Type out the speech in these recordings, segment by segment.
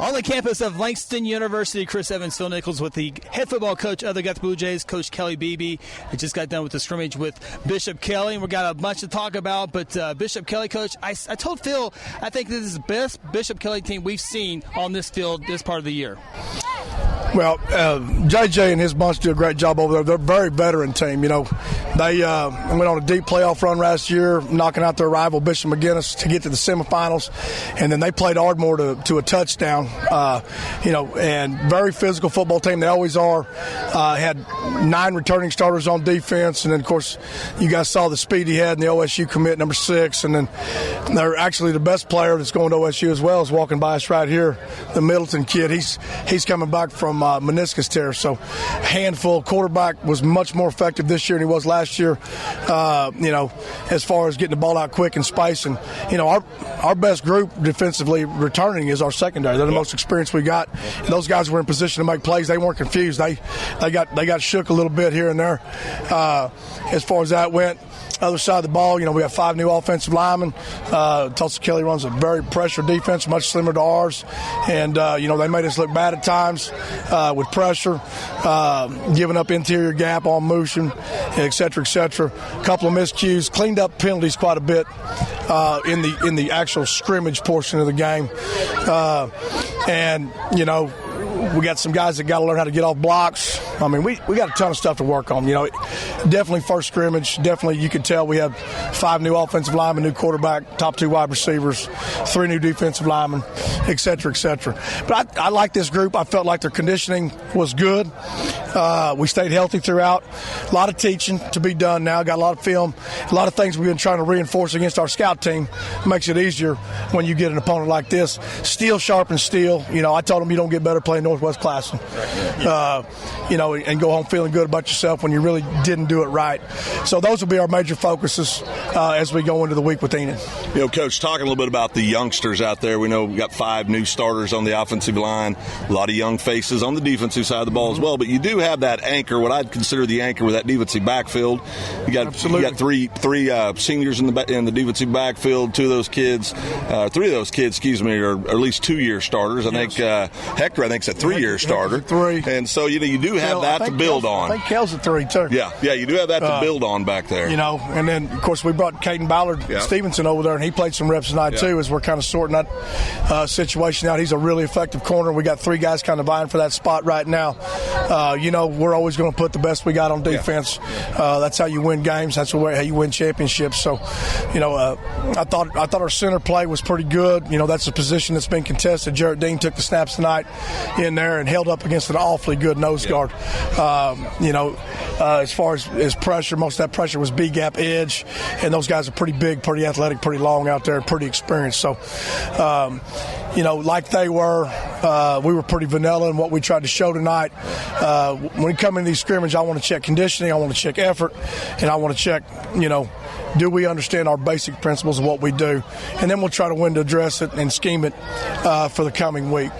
On the campus of Langston University, Chris Evans, Phil Nichols with the head football coach of the Guthrie Blue Jays, Coach Kelly Beeby. We just got done with the scrimmage with Bishop Kelley, and we've got a bunch to talk about. But Bishop Kelley, Coach, I told Phil I think this is the best Bishop Kelley team we've seen on this field this part of the year. Well, JJ and his bunch do a great job over there. They're a very veteran team. You know, they went on a deep playoff run last year, knocking out their rival Bishop McGuinness to get to the semifinals, and then they played Ardmore to a touchdown. And very physical football team. They always are. Had 9 returning starters on defense, and then of course you guys saw the speed he had in the OSU commit, number 6, and then they're actually the best player that's going to OSU as well is walking by us right here, the Middleton kid. He's coming back from meniscus tear, so handful. Quarterback was much more effective this year than he was last year, as far as getting the ball out quick and space. And our best group defensively returning is our secondary. They're the most experienced we got. And those guys were in position to make plays. They weren't confused. They got shook a little bit here and there. As far as that went, other side of the ball, we have 5 new offensive linemen. Tulsa Kelly runs a very pressure defense, much similar to ours. And, they made us look bad at times with pressure, giving up interior gap on motion, et cetera, et cetera. A couple of miscues, cleaned up penalties quite a bit in the actual scrimmage portion of the game. We got some guys that got to learn how to get off blocks. I mean, we got a ton of stuff to work on. Definitely first scrimmage. Definitely, you could tell we have 5 new offensive linemen, new quarterback, top 2 wide receivers, 3 new defensive linemen, et cetera, et cetera. But I like this group. I felt like their conditioning was good. We stayed healthy throughout. A lot of teaching to be done now. Got a lot of film. A lot of things we've been trying to reinforce against our scout team. Makes it easier when you get an opponent like this. Steel sharpens steel. I told them you don't get better playing Northwest Classroom. And go home feeling good about yourself when you really didn't do it right. So those will be our major focuses as we go into the week with Enid. Coach, talking a little bit about the youngsters out there. We know we've got 5 new starters on the offensive line, a lot of young faces on the defensive side of the ball as well. But you do have that anchor, what I'd consider the anchor with that defensive backfield. You got three seniors in the defensive backfield. 3 of those kids, are at least 2-year starters. I think Hector, I think, is a 3-year starter. 3. And so you do have that to build on. I think Kel's a 3 too. Yeah, you do have that to build on back there. And then of course we brought Caden Ballard Stevenson over there, and he played some reps tonight too, as we're kind of sorting that situation out. He's a really effective corner. We got 3 guys kind of vying for that spot right now. We're always going to put the best we got on defense. That's how you win games. That's how you win championships. So, I thought our center play was pretty good. That's a position that's been contested. Jarrett Dean took the snaps tonight in there and held up against an awfully good nose guard. As far as pressure, most of that pressure was B-gap edge, and those guys are pretty big, pretty athletic, pretty long out there, pretty experienced. So, like they were, we were pretty vanilla in what we tried to show tonight. When we come into these scrimmage, I want to check conditioning, I want to check effort, and I want to check, do we understand our basic principles of what we do? And then we'll try to win to address it and scheme it for the coming week.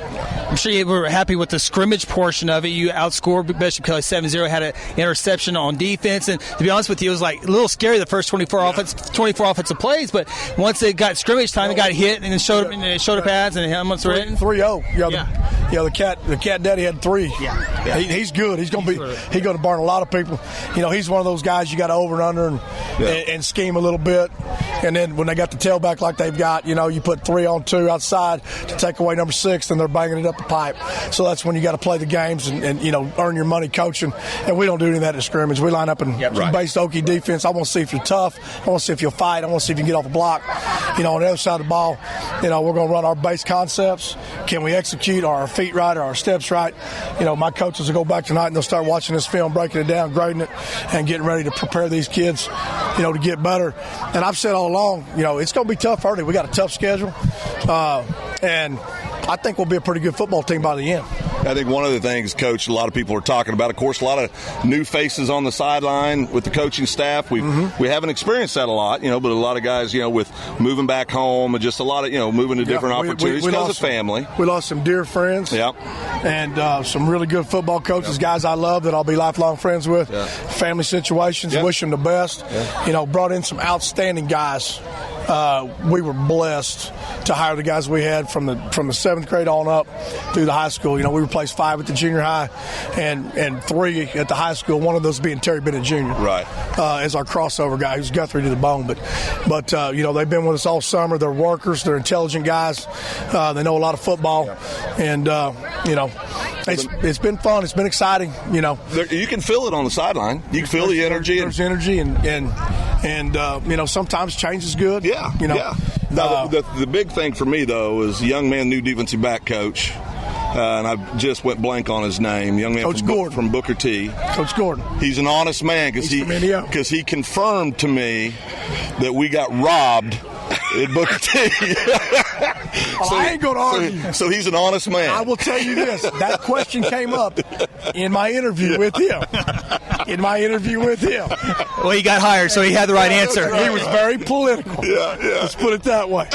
I'm sure you were happy with the scrimmage portion of it. You outscored Bishop Kelley 7-0, had an interception on defense, and to be honest with you, it was like a little scary the first 24 offensive plays, but once it got scrimmage time, it got hit and it showed up pads and helmets were hitting. 3-0. The cat daddy had 3. Yeah. He's good. He's going to burn a lot of people. He's one of those guys you got to over and under and scheme a little bit. And then when they got the tailback like they've got, you put 3 on 2 outside to take away number 6, and they're banging it up the pipe. So that's when you got to play the games and earn your money coaching. And we don't do any of that at scrimmage. We line up in base Okie defense. I want to see if you're tough. I want to see if you'll fight. I want to see if you can get off the block. On the other side of the ball, we're going to run our base concepts. Can we execute? Are our feet right? Are our steps right? My coaches will go back tonight and they'll start watching this film, breaking it down, grading it, and getting ready to prepare these kids, to get better. And I've said all along, it's going to be tough early. We got a tough schedule. And I think we'll be a pretty good football team by the end. I think one of the things, Coach, a lot of people are talking about, of course, a lot of new faces on the sideline with the coaching staff. We haven't experienced that a lot, but a lot of guys, with moving back home and just a lot of, moving to different opportunities because of family. We lost some dear friends. Yep. and some really good football coaches, guys I love that I'll be lifelong friends with. Family situations, wish them the best. Brought in some outstanding guys. We were blessed to hire the guys we had from the 7th grade on up through the high school. We replaced 5 at the junior high and 3 at the high school, one of those being Terry Bennett Jr. Right. As our crossover guy, who's Guthrie to the bone. But they've been with us all summer. They're workers. They're intelligent guys. They know a lot of football. And, it's been fun. It's been exciting. You can feel it on the sideline. You can feel the energy. There's energy, and sometimes change is good. Yeah. The big thing for me, though, is the young man, new defensive back coach, and I just went blank on his name. Young man Coach Gordon. From Booker T. Coach Gordon. He's an honest man because he confirmed to me that we got robbed at Booker T. I ain't going to argue. So he's an honest man. I will tell you this. That question came up in my interview with him. Well, he got hired, so he had the right answer. He was very political. Yeah. Let's put it that way.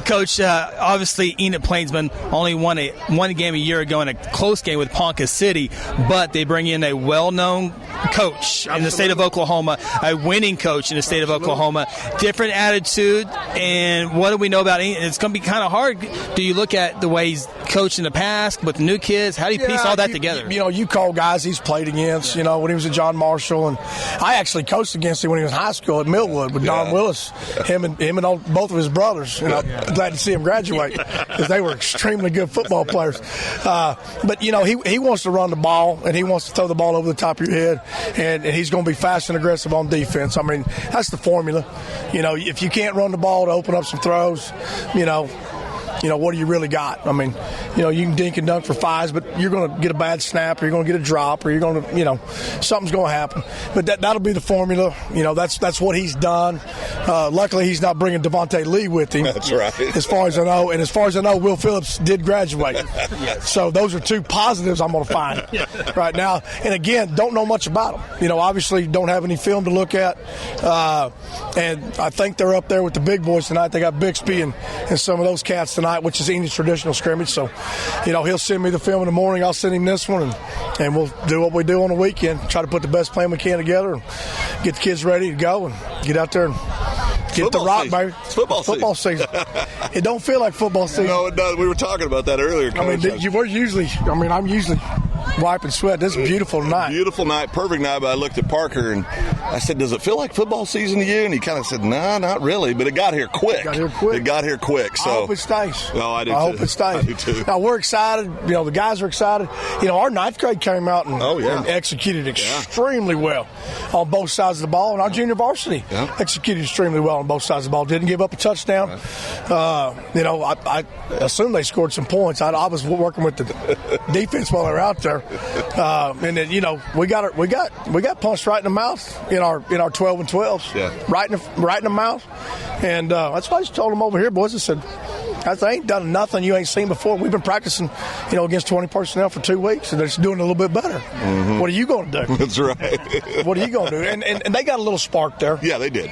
Coach, obviously Enid Plainsman only won one game a year ago in a close game with Ponca City, but they bring in a well-known coach in the state of Oklahoma, a winning coach in the state of Oklahoma, different attitude. And what do we know about Enid? It's going to be kind of hard. Do you look at the way he's coached in the past with the new kids? How do you piece all that together? You call guys he's played against, when he was at John Marshall. And I actually coached against him when he was in high school at Millwood with Don Willis, him and both of his brothers. And I'm glad to see him graduate because they were extremely good football players. But he wants to run the ball and he wants to throw the ball over the top of your head, and he's going to be fast and aggressive on defense. I mean, that's the formula. If you can't run the ball to open up some throws, what do you really got? I mean, you can dink and dunk for 5s, but you're going to get a bad snap, or you're going to get a drop, or you're going to, something's going to happen. But that'll be the formula. That's what he's done. Luckily, he's not bringing Devontae Lee with him. That's right. As far as I know, and as far as I know, Will Phillips did graduate. So those are 2 positives I'm going to find right now. And again, don't know much about them. Obviously don't have any film to look at. And I think they're up there with the big boys tonight. They got Bixby and some of those cats tonight, which is Enid's traditional scrimmage. So, he'll send me the film in the morning. I'll send him this one, and we'll do what we do on the weekend. Try to put the best plan we can together and get the kids ready to go and get out there and get the rock, baby. It's football season. It don't feel like football season. No, it does. We were talking about that earlier, Coach. I'm usually wiping sweat. This is a beautiful night. Beautiful night, perfect night. But I looked at Parker and I said, "Does it feel like football season to you?" And he kind of said, "No, not really." But it got here quick. It got here quick. So I hope it stays. No, I hope it stays. I do too. Now we're excited. The guys are excited. Our 9th grade came out and executed extremely well on both sides of the ball, and our junior varsity executed extremely well on both sides of the ball. Didn't give up a touchdown. I assume they scored some points. I was working with the defense while they were out there. And then we got punched right in the mouth in our 12 and 12s, right in the mouth, and that's why I just told them over here, boys. I said, I ain't done nothing you ain't seen before. We've been practicing, against 20 personnel for 2 weeks, and they're just doing a little bit better. Mm-hmm. What are you going to do? That's right. What are you going to do? And they got a little spark there. Yeah, they did.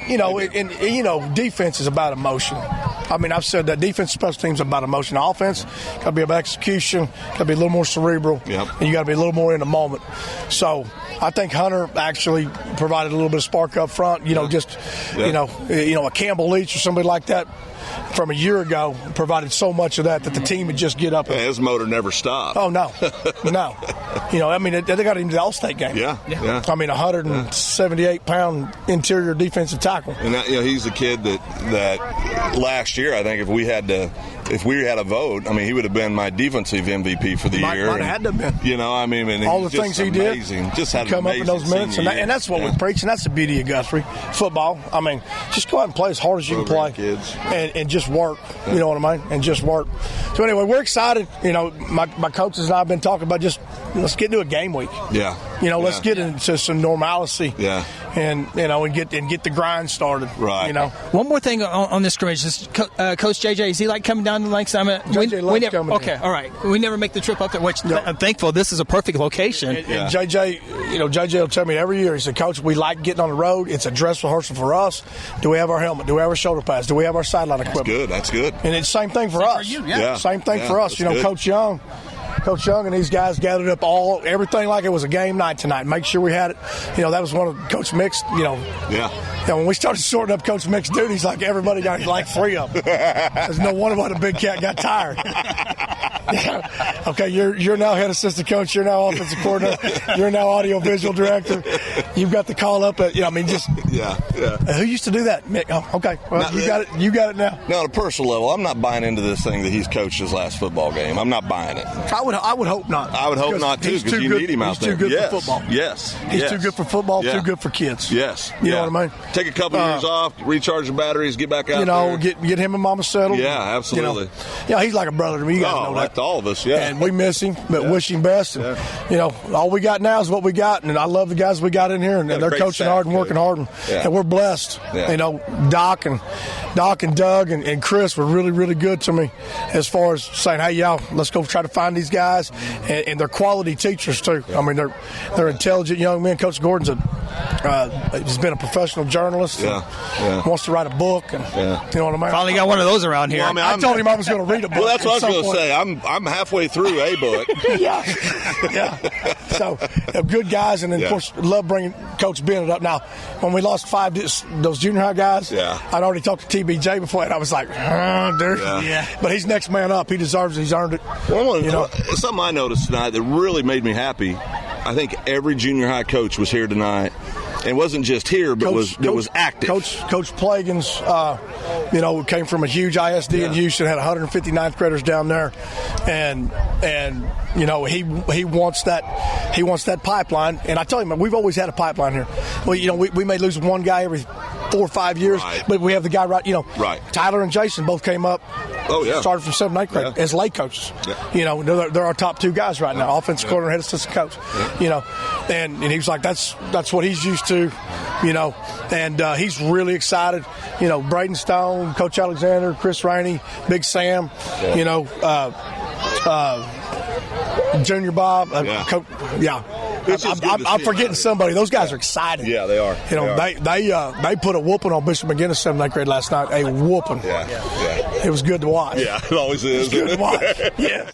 Defense is about emotion. I mean, I've said that defense, special teams, about emotion. Offense got to be about execution, got to be a little more cerebral, and you got to be a little more in the moment. So I think Hunter actually provided a little bit of spark up front. A Campbell Leach or somebody like that from a year ago provided so much of that the team would just get up. His motor never stopped. Oh, no. They got him to the All-State game. Yeah. I mean, 178-pound interior defensive tackle. And he's the kid that last year, I think, if we had a vote, he would have been my defensive MVP for the year. Might have had to have been. And all the things he did. Just had come up in those minutes, and that's what we're preaching. That's the beauty of Guthrie football. Just go out and play as hard as you can play, kids, and just work. You know what I mean? And just work. So anyway, we're excited. My coaches and I have been talking about let's get into a game week. Yeah. Let's get into some normalcy. Yeah. And get the grind started. Right. One more thing on this scrimmage. Coach JJ, is he coming down to Langston? JJ loves coming. Okay, all right. We never make the trip up there, which I'm thankful. This is a perfect location. And JJ, JJ will tell me every year. He said, "Coach, we like getting on the road. It's a dress rehearsal for us. Do we have our helmet? Do we have our shoulder pads? Do we have our sideline equipment?" That's good. And it's the same thing for us. For you, Same thing for us. Coach Young. Coach Young and these guys gathered up everything like it was a game night tonight. Make sure we had it. That was one of Coach Mick's, when we started sorting up Coach Mick's duties, like everybody got like 3 of them. There's no wonder why the big cat got tired. Okay, you're now head assistant coach. You're now offensive coordinator. You're now audio-visual director. You've got the call up at, who used to do that? Mick. Oh, okay. Well, now, you got it now. Now, on a personal level, I'm not buying into this thing that he's coached his last football game. I'm not buying it. I would hope not. I would hope not, too, because you need him out there. He's too good for football. Yes. He's too good for football, too good for kids. Yes. You know what I mean? Take a couple years off, recharge the batteries, get back out there. Get him and Mama settled. Yeah, absolutely. He's like a brother to me. You guys know like that. to all of us, yeah. And we miss him, but wish him best. And, all we got now is what we got. And I love the guys we got in here, and they're coaching hard and working hard. And we're blessed. Yeah. Doc and Doug and Chris were really, really good to me as far as saying, hey, y'all, let's go try to find these guys. And they're quality teachers, too. I mean, they're intelligent young men. Coach Gordon's he's been a professional journalist. Wants to write a book. And, you know what I mean? Finally got one of those around here. Well, I told him I was going to read a book. Well, that's what I was going to say. I'm halfway through a book. Yeah. So, good guys. And then, of course, love bringing Coach Bennett up. Now, when we lost 5, those junior high guys, I'd already talked to TBJ before, and I was like, dude. Yeah. But he's next man up. He deserves it. He's earned it. Well, something I noticed tonight that really made me happy, I think every junior high coach was here tonight. And wasn't just here, but was active. Coach Plagans, came from a huge ISD in Houston, had 159th graders down there, and he wants that pipeline. And I tell you, man, we've always had a pipeline here. Well, we may lose one guy every 4 or 5 years, but we have the guy right. Tyler and Jason both came up. Oh yeah, started from 7th, 8th grade as late coaches. Yeah. They're our top 2 guys right now, offensive coordinator, head assistant coach. And he was like, that's what he's used to. And he's really excited. Braden Stone, Coach Alexander, Chris Rainey, Big Sam. Junior Bob. I'm forgetting somebody. Those guys are excited. Yeah, they are. They put a whooping on Bishop McGinnis 7th, 8th grade last night. A whooping. Yeah. It was good to watch. Yeah, it always is. It was good to watch. Yeah.